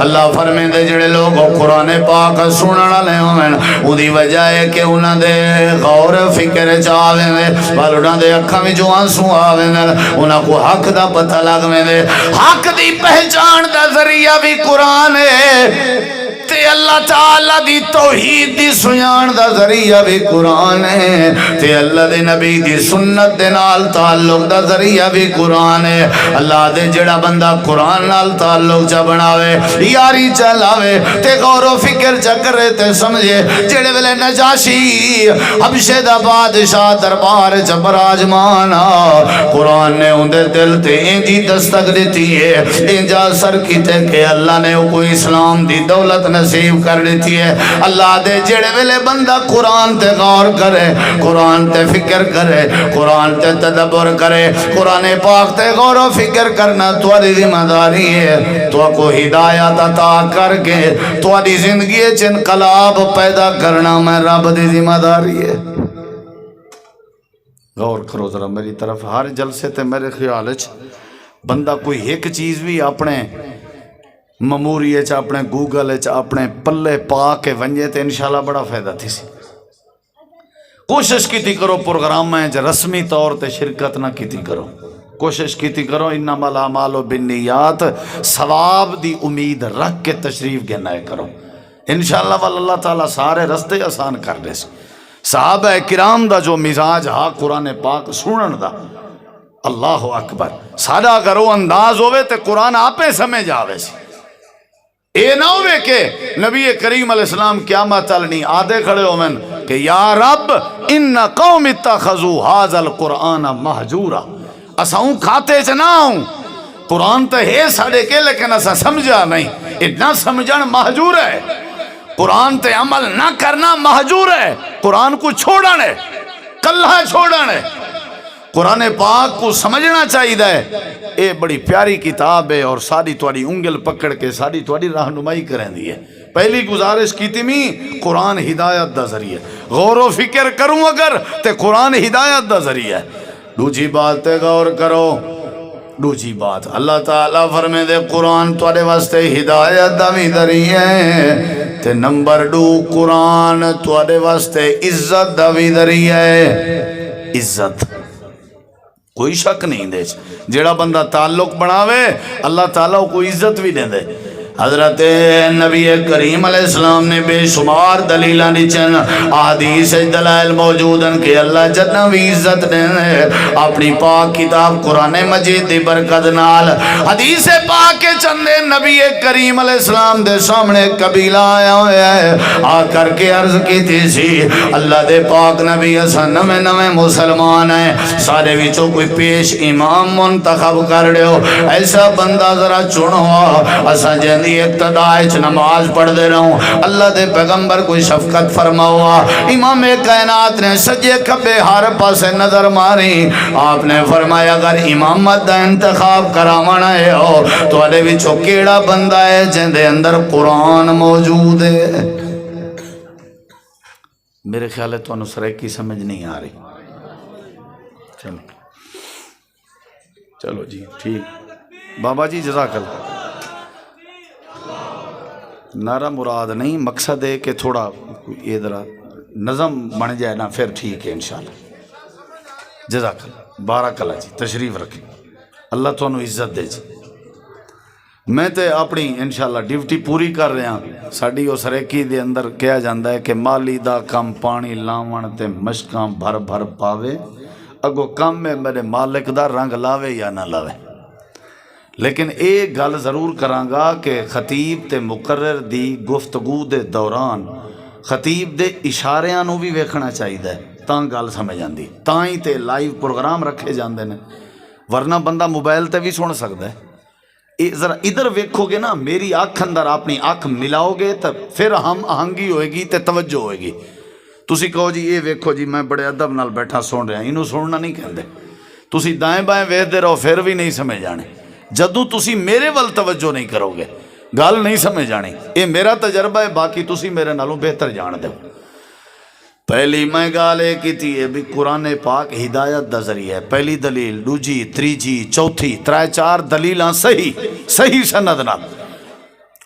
اللہ فرمائے دے جڑے لوگ قرآن پاک سننا لے ہوئے اُدھی وجہ ہے کہ انہاں دے غور فکر چاہویں دے بل انہاں دے اکھاں میں جو آنسو آویں دے انہاں کو حق دا پتہ لگویں دے حق دی پہچان دا ذریعہ بھی قرآن ہے تے اللہ تعالیٰ دی توحید دی سیان دا ذریعہ بھی قرآن ہے تے اللہ دے نبی دی سنت دے نال تعلق دا ذریعہ بھی قرآن ہے اللہ دے جڑا بندہ قرآن نال تعلق چا بناوے یاری چلاوے تے غور و فکر چا کرے تے سمجھے جڑے ویلے نجاشی حبشے دا بادشاہ دربار چا براجمانا قرآن نے اندے دل تے انجی دستک دیتی ہے انجا سر کی تے کہ اللہ نے کوئی اسلام دی دولت نصیب کر دیتی ہے اللہ دے جڑے ویلے بندہ قرآن تے غور کرے قرآن تے فکر کرے قرآن تے تدبر کرے قرآن پاک تے غور و فکر کرنا تواڈی ذمہ داری ہے تو کو ہدایت عطا کر کے تواڈی زندگی وچ انقلاب پیدا کرنا میں رب دی ذمہ داری ہے غور کرو ذرا میری طرف ہر جلسے تے میرے خیال وچ بندہ کوئی ایک چیز بھی اپنے مموری اپنے گوگل اپنے پلے پا کے ونجے تے انشاءاللہ بڑا فائدہ تھی سی کوشش کیتی کرو پروگرام میں رسمی طور تے شرکت نہ کیتی کرو کوشش کیتی کرو انما الاعمال بالنیات ثواب دی امید رکھ کے تشریف گنائے کرو انشاءاللہ واللہ تعالیٰ سارے رستے آسان کر دے صحابہ کرام دا جو مزاج ہا قرآن پاک سنن دا اللہ اکبر سادہ اگر وہ انداز ہوئے تے قرآن آپے سمجھ آوے سی اے نہ ہوئے کہ نبی کریم علیہ السلام قیامت چلنی آدھے کھڑے ہوئے کہ یا رب ان قوم اتخذوا ھذا القرآن مہجورا اساؤں کھاتے چناؤں قرآن تو ہے ساڑے کے لیکن اسا سمجھا نہیں اتنا سمجھن مہجور ہے قرآن تے عمل نہ کرنا مہجور ہے قرآن کو چھوڑن ہے کلہ چھوڑن ہے قرآن پاک کو سمجھنا چاہیے ہے اے بڑی پیاری کتاب ہے اور ساری توڑی انگل پکڑ کے ساری توڑی رہنمائی کریں دی ہے پہلی گزارش کی تھی قرآن ہدایت دا ذریعہ غور و فکر کروں اگر تے قرآن ہدایت دا ذریعہ دوجی بات تے غور کرو دوجی بات اللہ تعالیٰ فرمے دے قرآن توڑے واسطے ہدایت دا بھی ذریعہ ہے تے نمبر 2 قرآن توڑے واسطے عزت دا بھی ذریعہ ہے عزت کوئی شک نہیں دے جیڑا بندہ تعلق بناوے اللہ تعالیٰ کو عزت بھی دے دے حضرت نبی کریم علیہ السلام نے بے شمار دلیلہ نیچن احادیث دلائل موجود ہیں کہ اللہ جتنا بھی عزت دے اپنی پاک کتاب قرآن مجید دی برکت نال حدیث پاک کے چندے نبی کریم علیہ السلام دے سامنے قبیلہ آیا ہویا ہے آ کر کے عرض کی تھی سی اللہ دے پاک نبی اسا نوے نوے مسلمان ہیں سارے وچوں کوئی پیش امام منتخب کر دیو ایسا بندہ ذرا چنو اسا جن دی ابتدا وچ نماز پڑھ دے رہوں اللہ دے پیغمبر کوئی شفقت فرماؤ امام کائنات نے سجے کھبے ہر پاسے نظر ماری آپ نے فرمایا اگر امامت دا انتخاب کراونا ہے تو اڑے وچوں کیڑا بندہ ہے جن دے اندر قرآن موجود ہے میرے خیال ہے تو سرائکی سمجھ نہیں آ رہی چلو جی ٹھیک بابا جی جزاک اللہ نعرہ مراد نہیں مقصد ہے کہ تھوڑا یہ ذرا نظم بن جائے نا پھر ٹھیک ہے انشاءاللہ جزاک اللہ بارک اللہ جی تشریف رکھیں اللہ تو عزت دے جی میں تے اپنی انشاءاللہ ڈیوٹی پوری کر رہا ہوں ساڈی او سریکی دے اندر کہا جاندہ ہے کہ مالی دا کم پانی لاون تے مشکاں بھر بھر پاوے اگو کم میں میرے مالک دا رنگ لاوے یا نہ لاوے لیکن ایک گل ضرور کرانگا کہ خطیب تے مقرر دی گفتگو دے دوران خطیب دے اشاریاں نو بھی ویکھنا چاہیے تاں گل سمجھ آندی تاں ہی تے لائیو پروگرام رکھے جاندے نے ورنہ بندہ موبائل تے بھی سن سکتا ہے ذرا ادھر ویکھو گے نا میری آنکھ اندر اپنی آنکھ ملاؤ گے تو پھر ہم آہنگی ہوئے گی تے توجہ ہوئے گی تسی کہو جی یہ ویکھو جی میں بڑے ادب نال بیٹھا سن رہا انہوں سننا نہیں کہندے تسی دائیں بائیں ویکھدے رہو پھر بھی نہیں سمجھ جانے جدوں تسی میرے ول توجہ نہیں کرو گے گل نہیں سمجھ جانی یہ میرا تجربہ ہے باقی تسی میرے نالوں بہتر جان دو پہلی میں گال یہ کیتی ہے بھی قرآن پاک ہدایت دا ذریعہ ہے پہلی دلیل دوجی تریجی چوتھی ترائے چار دلیلاں صحیح سند نال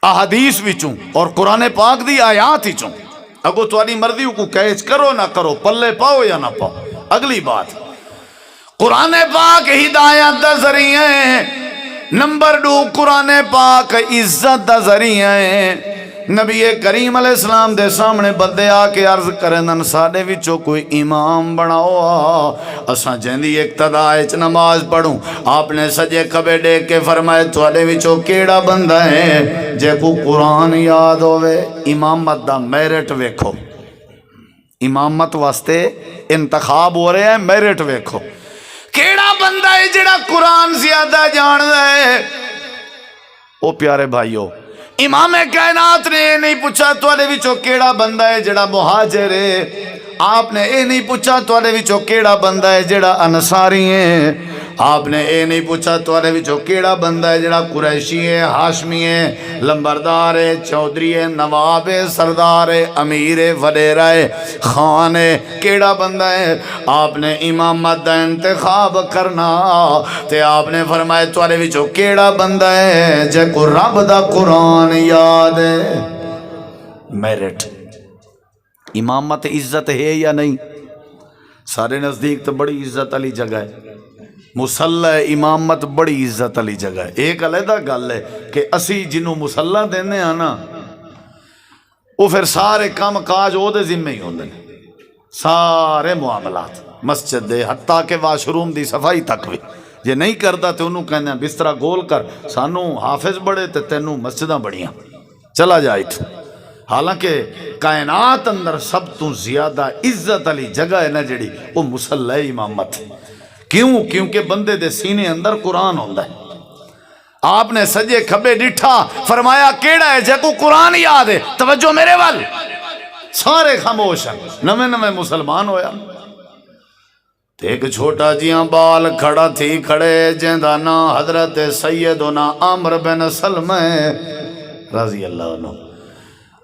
احادیث وچوں اور قرآن پاک دی آیات وچوں اگو تواڈی مرضی کو کیچ کرو نہ کرو پلے پاؤ یا نہ پاؤ اگلی بات قرآن پاک ہدایت دا ذریعہ ہے نمبر 2 قرآن پاک عزت دا ذریعہ ہے نبی کریم علیہ السلام دے سامنے بندے آ کے عرض کرن ساڈے وچوں کوئی امام بناؤ اساں جیندی اقتدا وچ نماز پڑھوں آپ نے سجے کھبے ڈیک کے فرمائے تواڈے وچوں کیڑا بندہ ہے جے کو قرآن یاد ہوے امامت دا میرٹ ویکھو امامت واسطے انتخاب ہو رہے ہیں میرٹ ویکھو کیڑا بندہ ہے جڑا قرآن زیادہ جاندا ہے او پیارے بھائیو امام کائنات نے یہ نہیں پوچھا تواڈے وچوں کیڑا بندہ ہے جڑا مہاجر ہے آپ نے یہ نہیں پوچھا تواڈے وچوں کیڑا بندہ ہے جڑا انصاری ہے آپ نے یہ نہیں پوچھا تواڈے وچوں کیڑا بندہ ہے جڑا قریشی ہے ہاشمی ہے لمبردار ہے چودھری ہے نواب ہے سردار ہے امیر ہے وڈیرا ہے خان ہے کیڑا بندہ ہے آپ نے امامت دا انتخاب کرنا تے آپ نے فرمایا تواڈے وچوں کیڑا بندہ ہے جے کو رب دا قرآن یاد ہے میرٹ امامت عزت ہے یا نہیں سارے نزدیک تو بڑی عزت والی جگہ ہے مسلح امامت بڑی عزت والی جگہ ہے ایک علیحدہ گل ہے کہ اسی جنوں مسلح دینے ہیں نا وہ پھر سارے کام کاج او دے ذمہ ہی ہوندے نے سارے معاملات مسجد دے حتیٰ کہ واش روم دی صفائی تک بھی جے نہیں کردا تے انہوں کہنے بسترا گول کر سانو حافظ بڑے تے تینوں مسجداں بڑیاں چلا جا ایتھوں حالانکہ کائنات اندر سب تو زیادہ عزت والی جگہ ہے نا جڑی وہ مسلح امامت ہے کیوں کیونکہ بندے دے سینے اندر قرآن ہوندہ ہے آپ نے سجے کھبے ڈٹھا فرمایا کیڑا ہے جے کو قرآن یاد ہے توجہ میرے وال سارے خاموش ہیں نویں مسلمان ہویا ایک چھوٹا جیاں بال کھڑا تھی کھڑے جیندہ نا حضرت سیدنا عمر بن سلمہ رضی اللہ عنہ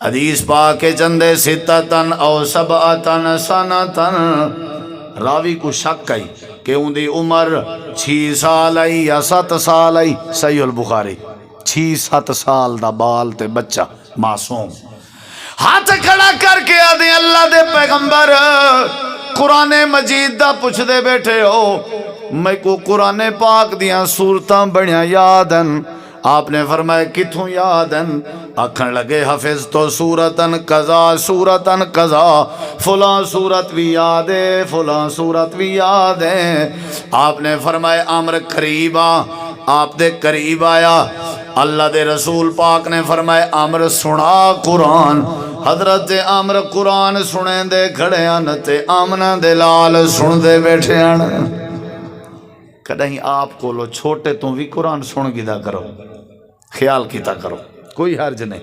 حدیث پاک چندے ستتن او سبعتن سنتن راوی کو شک آئی کہ ان دی عمر 6 سال آئی یا 7 سال آئی صحیح البخاری 6-7 سال دا بال تے بچہ معصوم ہاتھ کھڑا کر کے آدھے اللہ دے پیغمبر قرآن مجید دا پوچھ دے بیٹھے ہو میں کو قرآن پاک دیاں صورتاں بڑیاں یادن آپ نے فرمایا کتھوں یادن آکھن لگے حفظ تو سورتن قضا سورتن قضا فلاں سورت بھی یاد ہے فلاں سورت بھی یاد ہے آپ نے فرمایا عمر قریب آ آپ دے قریب آیا اللہ دے رسول پاک نے فرمایا عمر سنا قرآن حضرت عمر قرآن سنے دے کھڑے آنتے آمنہ دے لال سن دے بیٹھے آن کدہیں آپ کو لو چھوٹے تو بھی قرآن سن گدا کرو خیال کیتا کرو کوئی حرج نہیں.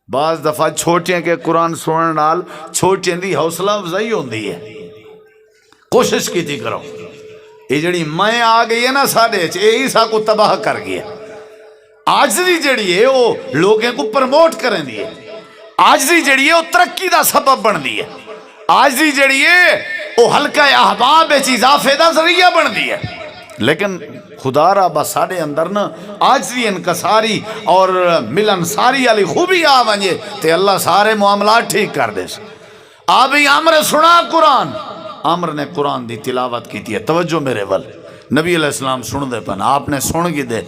بعض دفعہ چھوٹیاں کے قرآن سننے نال چھوٹیاں دی حوصلہ افزائی ہوندی ہے. کوشش کیتی کرو. یہ جڑی میں آ گئی ہے نا ساڈے وچ یہی سا کو تباہ کر گیا. آج دی جڑی ہے وہ لوگوں کو پروموٹ کرن دی ہے. آج دی جڑی ہے وہ ترقی دا سبب بن دی ہے. آج دی جڑی ہے وہ حلقہ احباب وچ اضافے دا ذریعہ بن دی ہے. لیکن خدا را بس ساڈے اندر نا آج دی انکساری اور ملن ساری والی خوبی آ ونجے تے اللہ سارے معاملات ٹھیک کر دے. آبی عمر سنا قرآن. عمر نے قرآن دی تلاوت کی ہے. توجہ میرے ول. نبی علیہ السلام سن دے پن. آپ نے سن گی دے.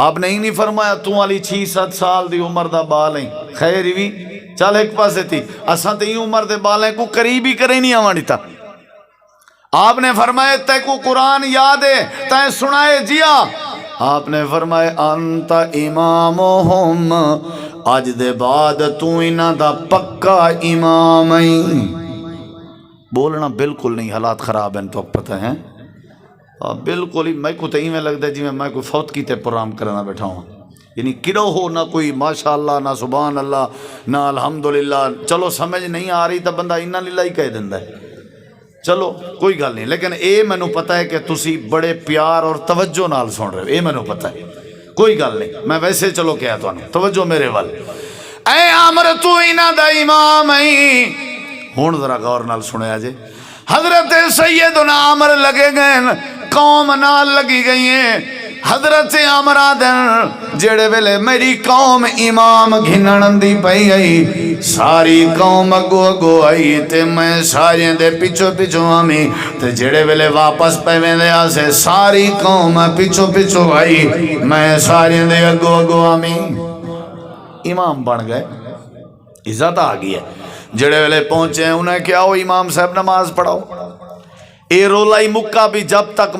آپ نے ہی نہیں فرمایا تو والی 6-7 سال دی عمر دا بال ہیں خیر بھی چل ایک پاسے تھی اساں تے عمر دے بال ہیں کو قریب ہی کرے نہیں آوانی تھا. آپ نے فرمایا تے کو قرآن یاد ہے تے سنائے جیا. آپ نے فرمایا انت امامہم آج دے بعد تو انہاں دا پکا امام ہیں. بولنا بالکل نہیں. حالات خراب ہیں تو پتہ ہیں بالکل ہی. میں کو تو ایویں لگتا ہے جی میں کوئی فوت کیتے پروگرام کرنا بیٹھا ہوں. یعنی کڑو ہو نہ کوئی ماشاء اللہ نہ سبحان اللہ نہ الحمدللہ. چلو سمجھ نہیں آ رہی تو بندہ انا للہ ہی کہہ دینا ہے. چلو کوئی گل نہیں. لیکن اے مینوں پتہ ہے کہ تسی بڑے پیار اور توجہ نال سن رہے ہو. اے مینوں پتہ ہے کوئی گل نہیں. میں ویسے چلو کہا تانوں توجہ میرے ول. اے عمر تو انہاں دا امام ہے. ہن ذرا غور نال سنیا جے. حضرت سیدنا عمر لگے گئے قوم نال لگی گئی ہیں. حضرت عمر آدن جڑے ویلے میری قوم امام گھنن دی پئی آئی ساری قوم اگو اگو آئی تے میں سارے دے پچھو پچھو آمی تے جڑے ویلے واپس پہ ویندے آسے ساری قوم پچھو پچھو آئی میں سارے دے اگو اگو آمی. امام بن گئے. عزت آ گئی ہے. جڑے ویلے پہنچے ہیں انہیں کیا ہو امام صاحب نماز پڑھاؤ. اے رولا ہی مکہ بھی جب تک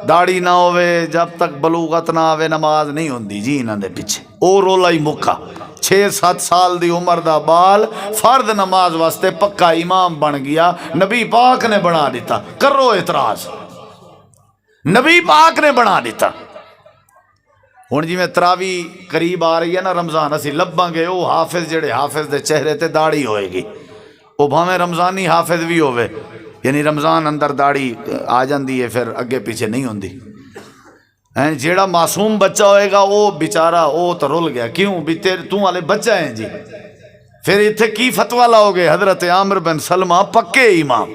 داڑھی نہ ہوئے جب تک بلوغت نہ آوے نماز نہیں ہوندی جی انہاں دے پیچھے. او رولا ہی مکہ 6-7 سال دی عمر دا بال فرد نماز واسطے پکا امام بن گیا. نبی پاک نے بنا دیتا. کرو اعتراض. نبی پاک نے بنا دیتا. ہن جی میں تراوی قریب آ رہی ہے نا رمضان اسی لباں گے او حافظ جڑے حافظ دے چہرے تے داڑھی ہوئے گی او بھاویں رمضانی حافظ بھی ہوئے یعنی رمضان اندر داڑھی آ جاندی ہے پھر اگے پیچھے نہیں ہوندی. جیڑا معصوم بچہ ہوئے گا وہ بیچارہ او تو رول گیا. کیوں بھی تو والے بچہ ہیں جی. پھر اتھے کی فتویٰ لاؤ گے. حضرت عامر بن سلمہ پکے امام.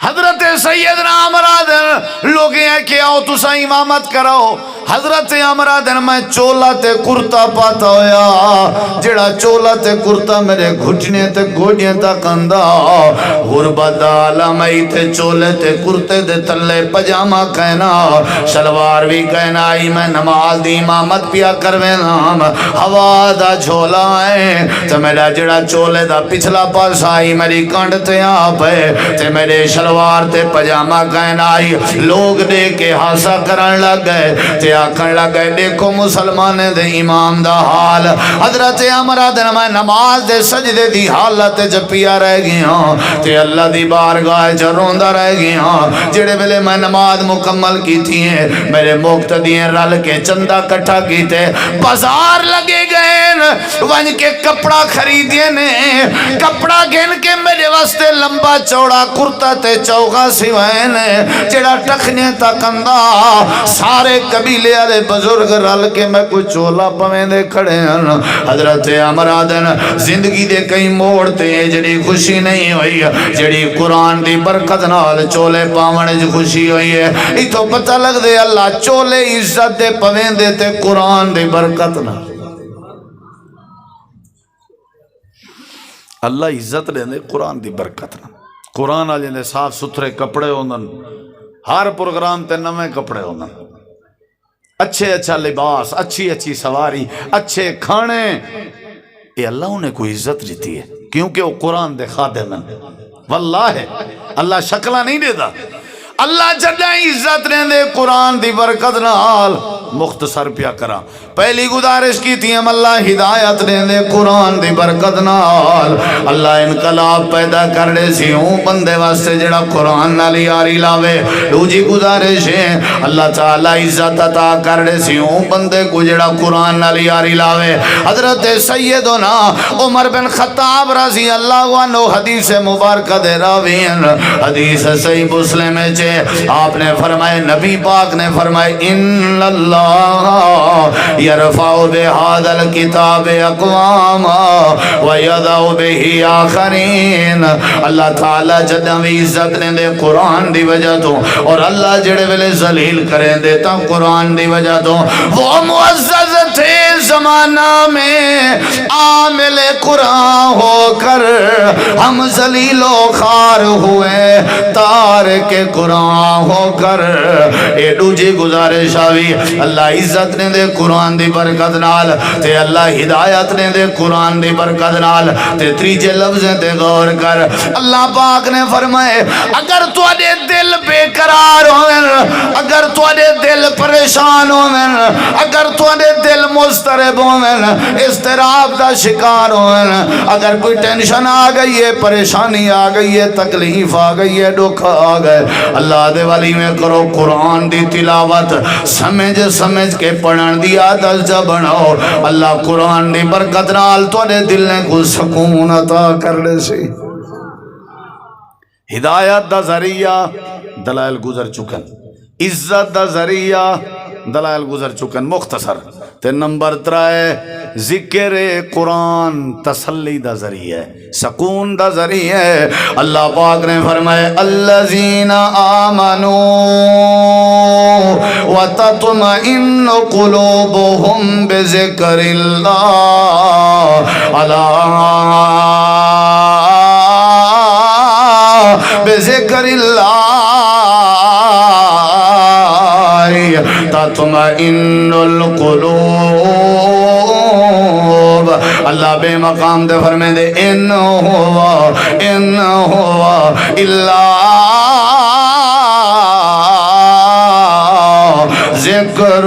حضرت سیدنا عمر آدن لوگ ہیں کہ آؤ تسا امامت کراؤ. حضرت عمر آدن میں چولا تے کرتا پاتا ہویا جڑا چولا تے کرتا میرے گھٹنے تے گوڑیاں تا کندہ غربت عالمی تے چولے تے کرتے دے تلے پجامہ کہنا شلوار بھی کہنا آئی میں نماز دی امامت پیا کروے نام ہوا دا جھولا ہے تے میرا جڑا چولے دا پچھلا پاس آئی میری کانڈ تے آپ ہے تے میرے شلوار تے پجامہ کہنا آئی. لوگ دے کے ہاسا کرن لگ گئے تے آکھن لگ گئے دیکھو مسلمانے دے امام دا حال. حضرت عمر آدن میں نماز دے سجدے دی حالت جپیا رہ گیا تے اللہ دی بارگاہ جروندہ رہ گیا. جڑے بلے میں نماز مکمل کی تھی ہیں میرے مقتدیاں رل کے چندہ کٹھا کی تے بازار لگے گئے ون کے کپڑا خریدیے نے کپڑا گھن کے میرے واسطے لمبا چوڑا کرتا تے چوغا سوائے نے جڑا ٹکھنے تک اندہ سارے قبیلے والے بزرگ رل کے میں کوئی چولا پویں دے کھڑے ہیں. حضرت عمر آدن زندگی دے کئی موڑ تے جڑی خوشی نہیں ہوئی جڑی قرآن دی برکت نال چولے پاونے جو خوشی ہوئی ہے. ای تو پتہ لگ دے اللہ چولے عزت دے پویں دے تے قرآن دی برکت نال اللہ عزت دے دے قرآن دی برکت نال. قرآن والے دے صاف ستھرے کپڑے ہوندن ہر پروگرام تے نویں کپڑے ہوندن اچھے اچھا لباس اچھی اچھی سواری اچھے کھانے. یہ اللہ نے کوئی عزت دیتی ہے کیونکہ وہ قرآن دے خادم ہیں. واللہ اللہ شکلہ نہیں دیتا. اللہ جڑا عزت دے قرآن دی برکت نال مختصر پیا کرا پہلی گزارش کی تھی ہم اللہ ہدایت دے دے قرآن دی برکت نال اللہ انقلاب پیدا کر دے سی ہوں بندے واسطے جڑا قرآن نال یاری لاوے دوجی گزارش ہے اللہ تعالیٰ عزت عطا کر دے سی ہوں بندے کو جڑا قرآن نال یاری لاوے حضرت سیدنا عمر بن خطاب رضی اللہ عنہ حدیث مبارکہ دے راوین حدیث صحیح مسلم ہے آپ نے فرمائے نبی پاک نے فرمائے ان اللہ یرفع بہذا الکتاب اقواما ویضع بہ آخرین اللہ تعالیٰ جدہ بھی عزت نے دے قرآن دی وجہ تو اور اللہ جڑے ویلے ذلیل کریں دیتا قرآن دی وجہ تو وہ معزز تھے زمانہ میں عامل قرآن ہو کر ہم ذلیل و خار ہوئے تارک قرآن ہو کر اے دوجی گزارش آوی اللہ عزت نے دے قرآن دی برکت نال تے اللہ ہدایت نے دے قرآن دی برکت نال تے تریجے لفظیں تے غور کر اللہ پاک نے فرمائے اگر تو اڈے دل بے قرار ہوئن اگر تو اڈے دل پریشان ہوئن اگر تو اڈے دل مضطرب ہوئن اضطراب دا شکار ہوئن اگر کوئی ٹینشن آ گئی ہے پریشانی آ گئی ہے تکلیف آ گئی ہے دکھ آ گئے اللہ دے والی میں کرو قرآن دی تلاوت سمجھ کے پڑھن دی عادت جا بناؤ اللہ قرآن دی برکت نال تواڈے دل نے کو سکون عطا کر دے سی ہدایت دا ذریعہ دلائل گزر چکن عزت دا ذریعہ دلائل گزر چکن مختصر تے نمبر 3 ذکر قرآن تسلی دا ذریعہ سکون دا ذریعہ اللہ پاک نے فرمائے الذین آمنوا وتطمئن قلوبهم بذکر اللہ بذکر اللہ تطمئن القلوب اللہ بے مقام دے فرمائے دے ان ہوا الا ذکر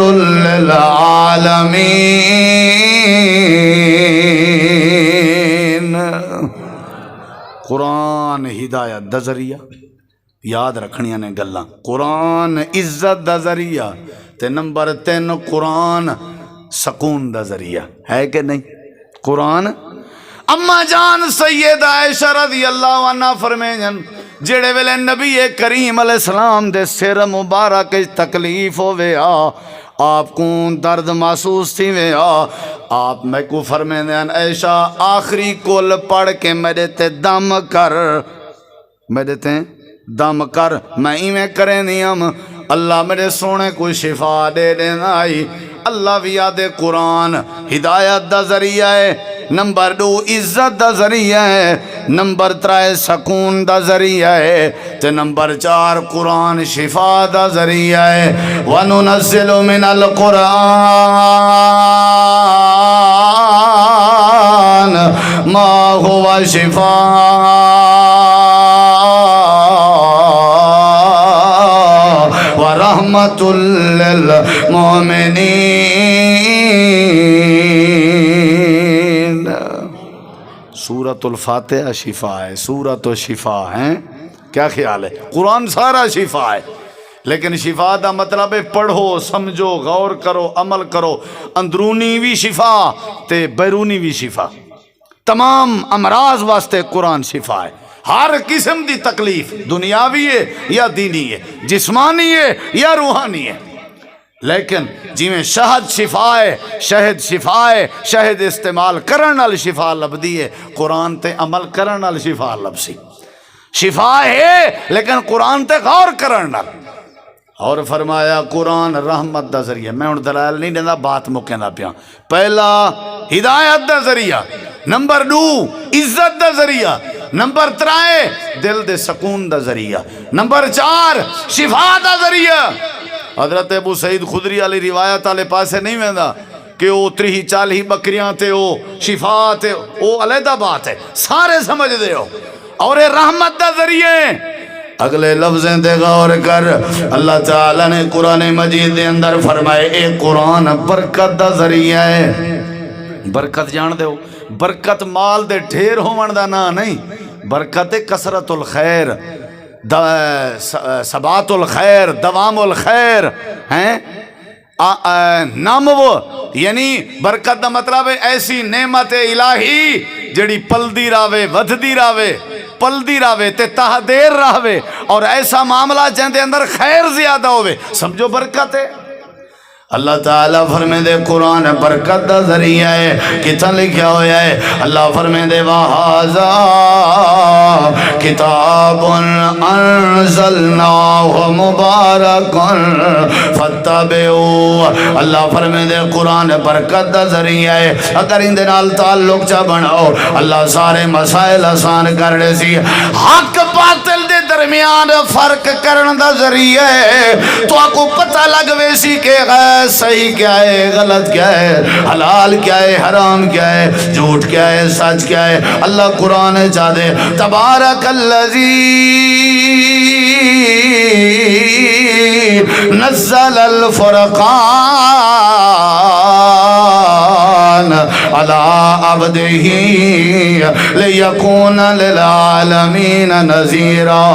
للعالمین قرآن ہدایت دا ذریعہ یاد رکھنیاں نے گلاں قرآن عزت دا ذریعہ تے نمبر 3 قرآن سکون دا ذریعہ ہے کہ نہیں قرآن اما جان سید عائشہ رضی اللہ عنہ فرمائیں جڑے ویلے نبی کریم علیہ السلام دے سر مبارک تکلیف ہوئے آپ کو درد محسوس تھی وے آپ میں کو فرمائیں عائشہ آخری کل پڑھ کے میرے تے دم کر میرے تے دم کر میں ایویں کریں نیم اللہ میرے سونے کو شفا دے دینا آئی اللہ بھی یاد قرآن ہدایت دا ذریعہ ہے نمبر 2 عزت دا ذریعہ ہے نمبر 3 سکون دا ذریعہ ہے تے نمبر 4 قرآن شفا دا ذریعہ ہے وَنُنَزِّلُ مِنَ الْقُرْآنِ مَا هُوَ شِفَاءٌ ورحمت للمؤمنین سورۃ الفاتحہ شفا ہے سورۃ الشفا ہے کیا خیال ہے قرآن سارا شفا ہے لیکن شفا دا مطلب ہے پڑھو سمجھو غور کرو عمل کرو اندرونی بھی شفا تے بیرونی بھی شفا تمام امراض واسطے قرآن شفا ہے ہر قسم دی تکلیف دنیاوی ہے یا دینی ہے جسمانی ہے یا روحانی ہے لیکن جی میں شہد شفا ہے شہد شفا ہے شہد استعمال کرن نال شفا لبدی ہے قرآن تے عمل کرن نال شفا لبسی شفا ہے لیکن قرآن تے غور کرن نال اور فرمایا قرآن رحمت دا ذریعہ میں ان دلائل نہیں دینا بات مکیندا پیا پہلا ہدایت دا ذریعہ نمبر 2 عزت دا ذریعہ نمبر 3 دل دے سکون دا ذریعہ نمبر 4 شفا دا ذریعہ حضرت ابو سعید خدری علی روایت والے پاسے نہیں ویندا کہ او 30-40 بکریاں تے او شفا تے او علیحدہ بات ہے سارے سمجھ دے ہو اور اے رحمت دا ذریعہ اگلے لفظیں دے غور کر، اللہ تعالیٰ نے قرآن مجید دے اندر فرمائے اے قرآن برکت دا ذریعہ ہے۔ برکت جان دے ہو، برکت مال دے ڈھیر ہون دا نا نہیں، برکت کثرت الخیر، ثبات الخیر، دوام الخیر ہیں نامو، یعنی برکت دا مطلب ہے ایسی نعمت الہی جڑی پلدی راوے، ودھدی راوے، پلدی راوے تے تاہ دیر راوے، اور ایسا معاملہ جن دے اندر خیر زیادہ ہوئے، سمجھو برکت ہے۔ اللہ تعالیٰ فرمے دے قرآن برکت دا ذریعہ ہے، کتنا لکھا ہویا ہے، اللہ فرمے دے وَهَذَا کتاب انزلناہ مبارک فاتبعوا، اللہ فرمے دے قرآن برکت دا ذریعہ ہے، اگر اندے نال تعلق چا بناؤ اللہ سارے مسائل آسان کر دے سی، حق باطل دے درمیان فرق کرن دا ذریعہ ہے، تو آپ کو پتہ لگوے سی کہ صحیح کیا ہے، غلط کیا ہے، حلال کیا ہے، حرام کیا ہے، جھوٹ کیا ہے، سچ کیا ہے۔ اللہ قرآن چاہے تبارک الذی نزل الفرقان علی عبدہ لیکون للعالمین نذیرا،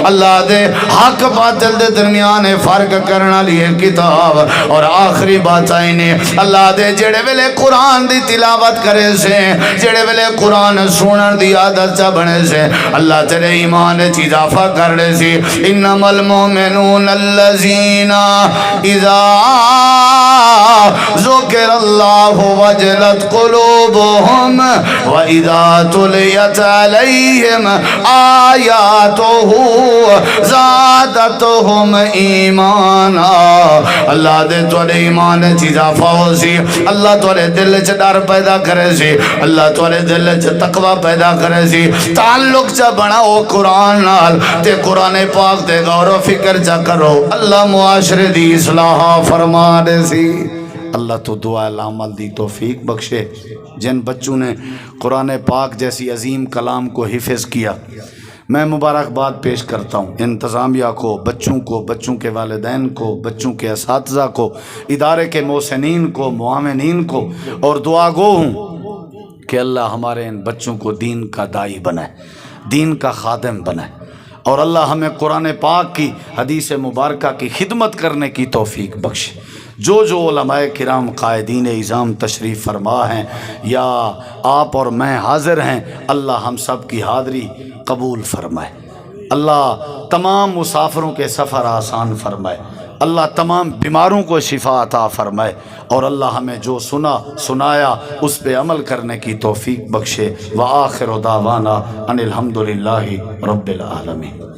اللہ دے حق باطل دے درمیان فرق کرنا لیے کتاب، اور آخری بات آئینے اللہ دے جڑے ویلے قرآن دی تلاوت کرے سے، جڑے ویلے قرآن سنن دی عادت چا بنے سے، اللہ تیرے ایمان چیز اضافہ کر دے سی، انما المؤمنون الذین اذا ذکر اللہ وجلت قلوبهم واذا تلیت علیہم آیاتہ زادتهم ایمانا، اللہ دے توڑے ایمان چیز اضافہ ہو سی، اللہ توڑے دل چ ڈر پیدا کرے سی، اللہ توڑے دل چ تقوی پیدا کرے سی، تعلق چا بناؤ قرآن نال تے قرآن پاک دے غور و فکر چا کرو، اللہ معاشرے دی اصلاح فرما دے سی۔ اللہ تو دعا العمل دی توفیق بخشے، جن بچوں نے قرآن پاک جیسی عظیم کلام کو حفظ کیا، میں مبارکباد پیش کرتا ہوں انتظامیہ کو، بچوں کے والدین کو، بچوں کے اساتذہ کو، ادارے کے محسنین کو، معاونین کو، اور دعا گو ہوں کہ اللہ ہمارے ان بچوں کو دین کا داعی بنائے، دین کا خادم بنائے، اور اللہ ہمیں قرآن پاک کی حدیث مبارکہ کی خدمت کرنے کی توفیق بخشے۔ جو علماء کرام قائدین اعظام تشریف فرما ہیں یا آپ اور میں حاضر ہیں، اللہ ہم سب کی حاضری قبول فرمائے، اللہ تمام مسافروں کے سفر آسان فرمائے، اللہ تمام بیماروں کو شفا عطا فرمائے، اور اللہ ہمیں جو سنایا اس پہ عمل کرنے کی توفیق بخشے۔ وآخر دعوانا ان الحمدللہ رب العالمین۔